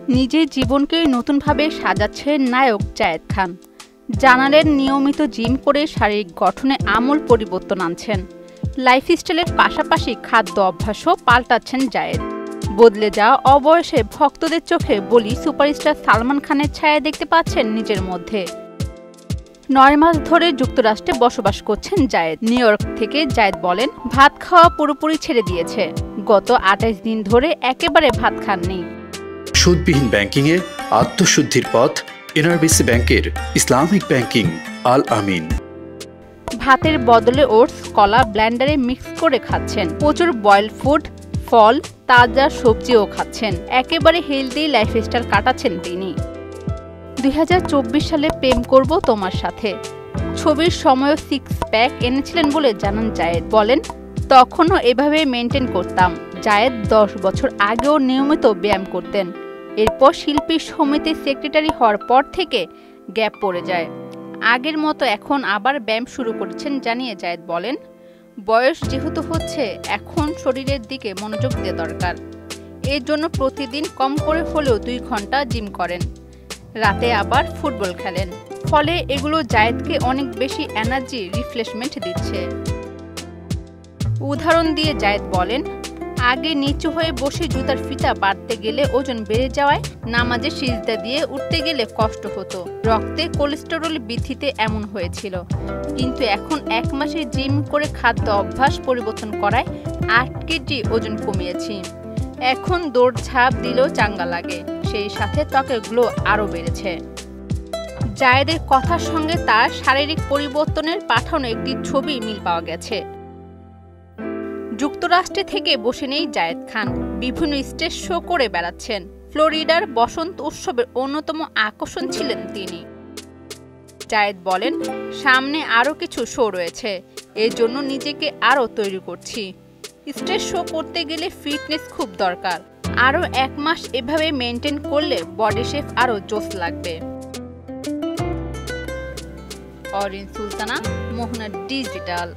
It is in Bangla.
নিজের জীবনকে নতুনভাবে সাজাচ্ছেন নায়ক জায়েদ খান। জানালেন নিয়মিত জিম করে শারীরিক গঠনে আমূল পরিবর্তন আনছেন। লাইফস্টাইলের পাশাপাশি খাদ্য অভ্যাসও পাল্টাচ্ছেন জায়েদ। বদলে যাওয়া অবয়সে ভক্তদের চোখে বলি সুপারস্টার সালমান খানের ছায়া দেখতে পাচ্ছেন নিজের মধ্যে। 9 মাস ধরে যুক্তরাষ্ট্রে বসবাস করছেন জায়েদ। নিউ ইয়র্ক থেকে জায়েদ বলেন, ভাত খাওয়া পুরোপুরি ছেড়ে দিয়েছে। গত 28 দিন ধরে একেবারে ভাত খাননি। সুদবিহীন ব্যাংকিংয়ে আত্মশুদ্ধির পথ এনআরবিসি ব্যাংকের ইসলামিক ব্যাংকিং আল আমিন। ভাতের বদলে ওটস, কলা ব্লেন্ডারে মিক্স করে খাচ্ছেন। প্রচুর বয়েল ফুড, ফল, তাজা সবজিও খাচ্ছেন। একেবারে হেলদি লাইফস্টাইল কাটাচ্ছেন তিনি। 2024 সালে প্রেম করব তোমার সাথে ছবির সময়ও 6 প্যাক এনেছিলেন বলে জানান জায়েদ। বলেন, তখনও এভাবে মেনটেন করতাম। জায়েদ 10 বছর আগেও নিয়মিত ব্যায়াম করতেন। এরপর শিল্পী সমিতির সেক্রেটারি হওয়ার পর থেকে গ্যাপ পড়ে যায়। আগের মতো এখন আবার ব্যায়াম শুরু করেছেন জানিয়ে জায়েদ বলেন, বয়স যেহেতু হচ্ছে এখন শরীরের দিকে মনোযোগ দেওয়া দরকার। এর জন্য প্রতিদিন কম করে হলেও 2 ঘন্টা জিম করেন। রাতে আবার ফুটবল খেলেন। ফলে এগুলো জায়েদকে অনেক বেশি এনার্জি রিফ্রেশমেন্ট দিচ্ছে। উদাহরণ দিয়ে জায়েদ বলেন, আগে নিচু হয়ে বসে জুতার ফিতা বাড়তে গেলে ওজন বেড়ে যাওয়ায় নামাজে সিজদা দিয়ে উঠতে গেলে কষ্ট হতো। রক্তে কোলেস্টেরল বৃদ্ধিতে এমন হয়েছিল। কিন্তু এখন 1 মাসে জিম করে খাদ্য অভ্যাস পরিবর্তন করায় 8 কেজি ওজন কমিয়েছি। এখন দৌড়ঝাঁপ দিলেও চাঙ্গা লাগে। সেই সাথে ত্বকের গ্লো আরও বেড়েছে। জায়েদের কথার সঙ্গে তার শারীরিক পরিবর্তনের পাঠানো একটি ছবি মিল পাওয়া গেছে। যুক্তরাষ্ট্রে থেকে বসে নেই জায়েদ খান, বিভিন্ন স্টেজ শো করে বেড়াচ্ছেন। ফ্লোরিডার বসন্ত উৎসবের অন্যতম আকর্ষণ ছিলেন তিনি। জায়েদ বলেন, সামনে আরও কিছু শো রয়েছে, এর জন্য নিজেকে আরও তৈরি করছি। স্টেজ শো করতে গেলে ফিটনেস খুব দরকার। আরও 1 মাস এভাবে মেনটেন করলে বডি শেপ আরও জোশ লাগবে। অরিন সুলতানা, মোহনা ডিজিটাল।